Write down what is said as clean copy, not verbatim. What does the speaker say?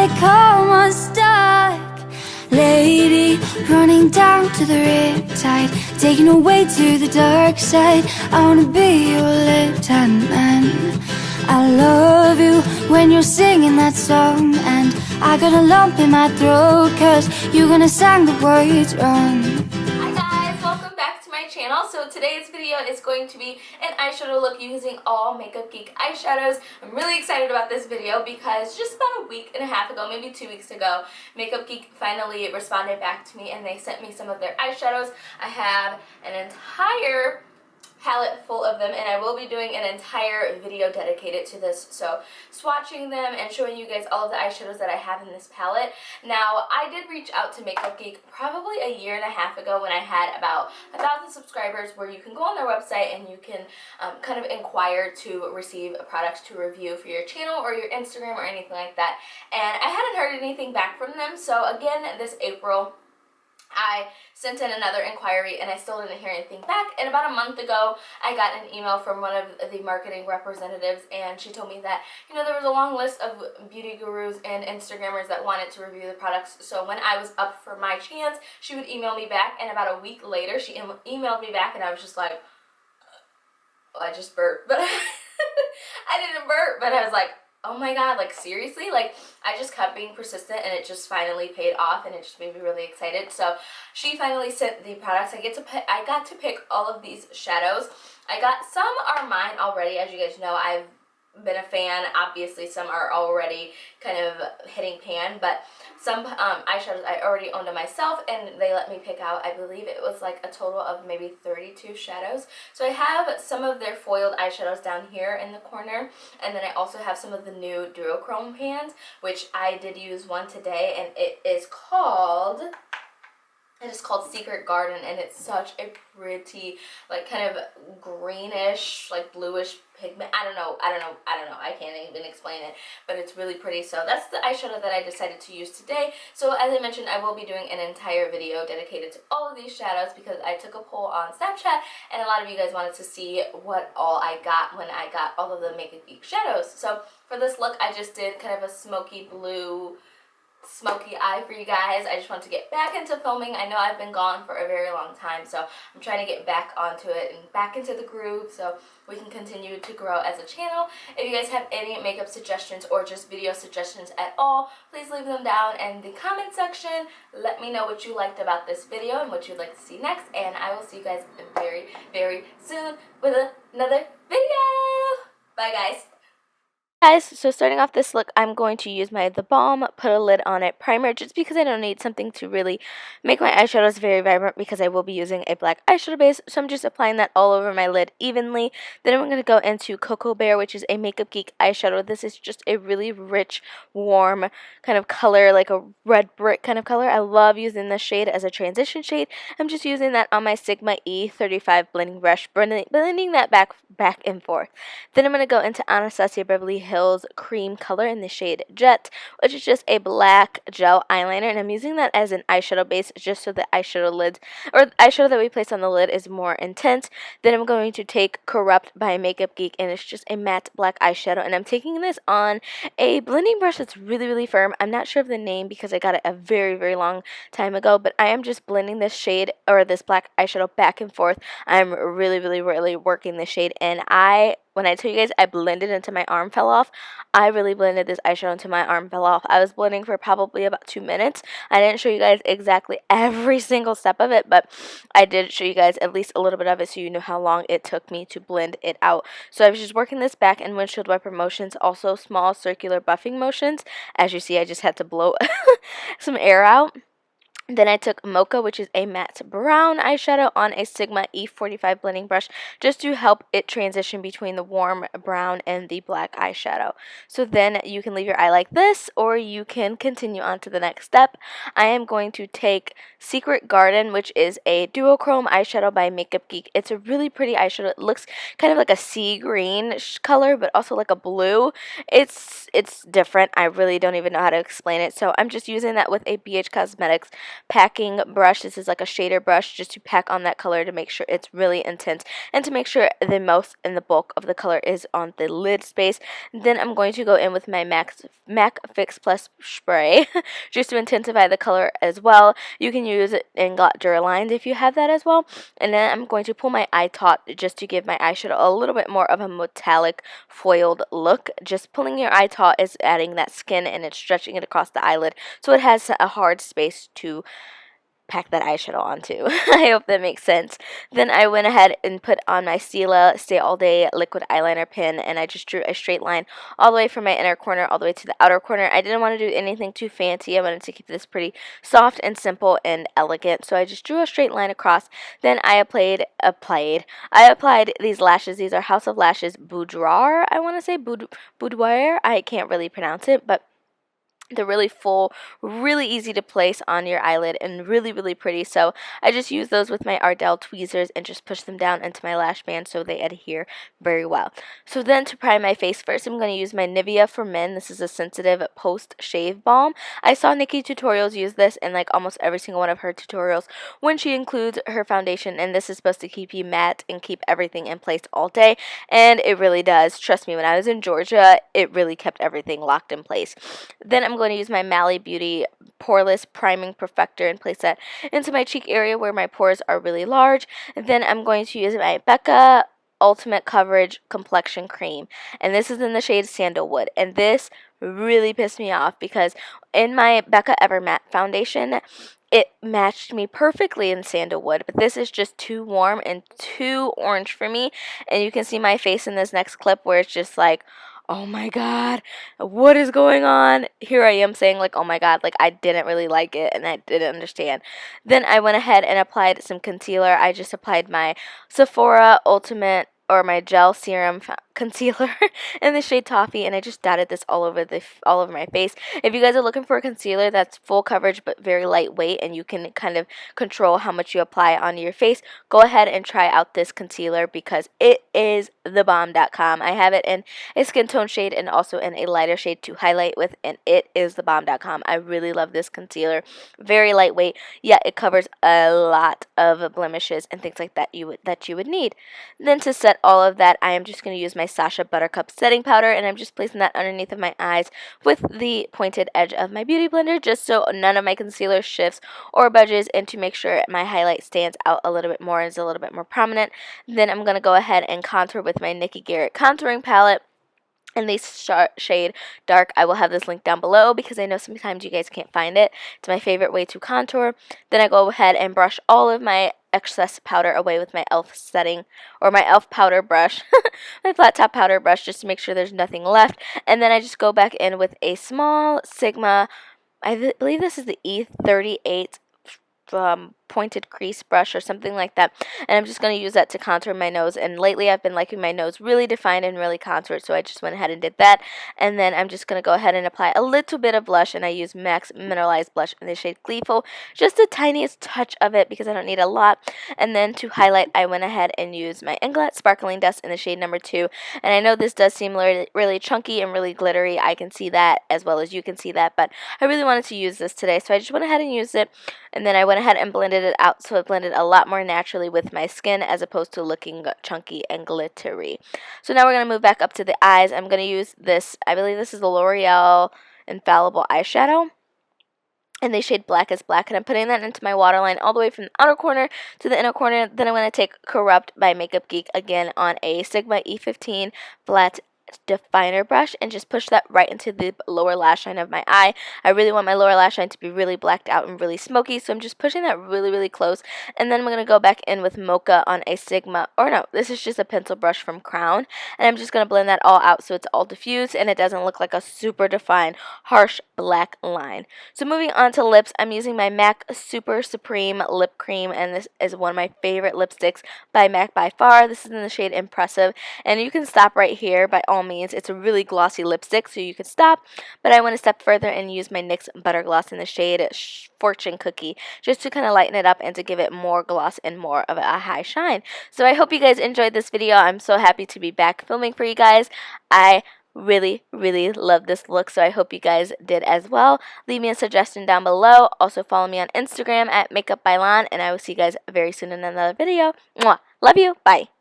like karma stuck. Lady, running down to the riptide, taking away to the dark side. I wanna be your lieutenant. I love you when you're singing that song, and I got a lump in my throat, cause you're gonna sing the words wrong. Hi guys, welcome back to my channel. So today's video is going to be an eyeshadow look using all MakeupGeek eyeshadows. I'm really excited about this video because just about a week and a half ago, maybe 2 weeks ago, MakeupGeek finally responded back to me and they sent me some of their eyeshadows. I have an entire palette full of them, and I will be doing an entire video dedicated to this, so swatching them and showing you guys all of the eyeshadows that I have in this palette. Now, I did reach out to MakeupGeek probably a year and a half ago when I had about 1,000 subscribers, where you can go on their website and you can kind of inquire to receive products to review for your channel or your Instagram or anything like that, and I hadn't heard anything back from them. So again, this April I sent in another inquiry and I still didn't hear anything back, and about a month ago I got an email from one of the marketing representatives, and she told me that, you know, there was a long list of beauty gurus and Instagrammers that wanted to review the products, so when I was up for my chance she would email me back, and about a week later she emailed me back, and I was just like, well, I just burped, but I didn't burp, but I was like, oh my god, like seriously? Like, I just kept being persistent and it just finally paid off, and it just made me really excited. So she finally sent the products. I got to pick all of these shadows. Some are mine already. As you guys know, I've been a fan. Obviously some are already kind of hitting pan, but some eyeshadows I already owned of myself, and they let me pick out, I believe it was like a total of maybe 32 shadows. So I have some of their foiled eyeshadows down here in the corner, and then I also have some of the new duochrome pans, which I did use one today, and it is called Secret Garden, and it's such a pretty, like, kind of greenish, like bluish pigment. I don't know, I can't even explain it, but it's really pretty. So that's the eyeshadow that I decided to use today. So as I mentioned, I will be doing an entire video dedicated to all of these shadows because I took a poll on Snapchat and a lot of you guys wanted to see what all I got when I got all of the MakeupGeek shadows. So for this look, I just did kind of a smoky blue, smoky eye for you guys. I just want to get back into filming. I know I've been gone for a very long time, so I'm trying to get back onto it and back into the groove so we can continue to grow as a channel. If you guys have any makeup suggestions or just video suggestions at all, please leave them down in the comment section. Let me know what you liked about this video and what you'd like to see next, and I will see you guys very, very soon with another video. Bye guys. Guys, so starting off this look, I'm going to use the Balm Put a Lid on It primer, just because I don't need something to really make my eyeshadows very vibrant, because I will be using a black eyeshadow base, so I'm just applying that all over my lid evenly. Then I'm going to go into Cocoa Bear, which is a MakeupGeek eyeshadow. This is just a really rich, warm kind of color, like a red brick kind of color. I love using this shade as a transition shade. I'm just using that on my Sigma E35 blending brush, blending that back and forth. Then I'm going to go into Anastasia Beverly Hills cream color in the shade Jet, which is just a black gel eyeliner, and I'm using that as an eyeshadow base just so the eyeshadow lid, or the eyeshadow that we place on the lid, is more intense. Then I'm going to take Corrupt by MakeupGeek, and it's just a matte black eyeshadow, and I'm taking this on a blending brush that's really, really firm. I'm not sure of the name because I got it a very, very long time ago, but I am just blending this shade, or this black eyeshadow, back and forth. I'm really, really, really working this shade, and when I tell you guys I blended until my arm fell off, I really blended this eyeshadow until my arm fell off. I was blending for probably about 2 minutes. I didn't show you guys exactly every single step of it, but I did show you guys at least a little bit of it so you know how long it took me to blend it out. So I was just working this back in windshield wiper motions, also small circular buffing motions. As you see, I just had to blow some air out. Then I took Mocha, which is a matte brown eyeshadow, on a Sigma E45 blending brush just to help it transition between the warm brown and the black eyeshadow. So then you can leave your eye like this, or you can continue on to the next step. I am going to take Secret Garden, which is a duochrome eyeshadow by MakeupGeek. It's a really pretty eyeshadow. It looks kind of like a sea green color, but also like a blue. It's different. I really don't even know how to explain it. So I'm just using that with a BH Cosmetics packing brush. This is like a shader brush just to pack on that color to make sure it's really intense and to make sure the most and the bulk of the color is on the lid space. Then I'm going to go in with my MAC Fix Plus spray just to intensify the color as well. You can use Inglot Duralines if you have that as well. And then I'm going to pull my eye taut just to give my eyeshadow a little bit more of a metallic foiled look. Just pulling your eye taut is adding that skin and it's stretching it across the eyelid so it has a hard space to pack that eyeshadow onto. I hope that makes sense. Then I went ahead and put on my Stila Stay All Day liquid eyeliner pen, and I just drew a straight line all the way from my inner corner all the way to the outer corner. I didn't want to do anything too fancy. I wanted to keep this pretty soft and simple and elegant, so I just drew a straight line across. Then I applied these lashes. These are House of Lashes Boudoir, I want to say, Boudoir. I can't really pronounce it, but they're really full, really easy to place on your eyelid, and really, really pretty. So I just use those with my Ardell tweezers and just push them down into my lash band so they adhere very well. So then to prime my face first, I'm going to use my Nivea for Men. This is a sensitive post-shave balm. I saw Nikki tutorials use this in like almost every single one of her tutorials when she includes her foundation, and this is supposed to keep you matte and keep everything in place all day, and it really does. Trust me, when I was in Georgia, it really kept everything locked in place. Then I'm going to use my Mally Beauty Poreless Priming Perfector and place that into my cheek area where my pores are really large. And then I'm going to use my Becca Ultimate Coverage Complexion Cream, and this is in the shade Sandalwood. And this really pissed me off because in my Becca Ever Matte foundation, it matched me perfectly in Sandalwood, but this is just too warm and too orange for me. And you can see my face in this next clip where it's just like, oh my god, what is going on? Here I am saying like, oh my god, like I didn't really like it and I didn't understand. Then I went ahead and applied some concealer. I just applied my Sephora Ultimate or my gel serum concealer in the shade Toffee, and I just dotted this all over my face. If you guys are looking for a concealer that's full coverage but very lightweight and you can kind of control how much you apply on your face, go ahead and try out this concealer because it is thebomb.com. I have it in a skin tone shade and also in a lighter shade to highlight with, and it is thebomb.com. I really love this concealer. Very lightweight, yet it covers a lot of blemishes and things like that you would need. Then to set all of that, I am just going to use my Sacha Buttercup setting powder, and I'm just placing that underneath of my eyes with the pointed edge of my beauty blender just so none of my concealer shifts or budges, and to make sure my highlight stands out a little bit more and is a little bit more prominent. Then I'm going to go ahead and contour with my Nikki Garret contouring palette in this shade Dark. I will have this link down below because I know sometimes you guys can't find it. It's my favorite way to contour. Then I go ahead and brush all of my excess powder away with my e.l.f. setting, or my e.l.f. powder brush, my flat top powder brush, just to make sure there's nothing left. And then I just go back in with a small Sigma, I believe this is the E38 pointed crease brush or something like that, and I'm just going to use that to contour my nose. And lately I've been liking my nose really defined and really contoured, so I just went ahead and did that. And then I'm just going to go ahead and apply a little bit of blush, and I use MAC's Mineralized blush in the shade Gleeful, just the tiniest touch of it because I don't need a lot. And then to highlight, I went ahead and used my Inglot Sparkling Dust in the shade number 2, and I know this does seem really chunky and really glittery. I can see that as well as you can see that, but I really wanted to use this today, so I just went ahead and used it. And then I went ahead and blended it out so it blended a lot more naturally with my skin as opposed to looking chunky and glittery. So now we're going to move back up to the eyes. I'm going to use this, I believe this is the Loreal Infallible eyeshadow in the shade Blackest Black, and I'm putting that into my waterline all the way from the outer corner to the inner corner. Then I'm going to take Corrupt by MakeupGeek again on a Sigma E15 flat definer brush and just push that right into the lower lash line of my eye. I really want my lower lash line to be really blacked out and really smoky, so I'm just pushing that really close. And then I'm going to go back in with Mocha on a Sigma, or no, this is just a pencil brush from Crown, and I'm just going to blend that all out so it's all diffused and it doesn't look like a super defined harsh black line. So moving on to lips, I'm using my MAC Super Supreme Lip Cream, and this is one of my favorite lipsticks by MAC by far. This is in the shade Impressive, and you can stop right here by all means. It's a really glossy lipstick, so you could stop, but I want to step further and use my NYX Butter Gloss in the shade Fortune Cookie just to kind of lighten it up and to give it more gloss and more of a high shine. So I hope you guys enjoyed this video. I'm so happy to be back filming for you guys. I really, really love this look, so I hope you guys did as well. Leave me a suggestion down below. Also follow me on Instagram at Makeup by Lon, and I will see you guys very soon in another video. Mwah! Love you. Bye.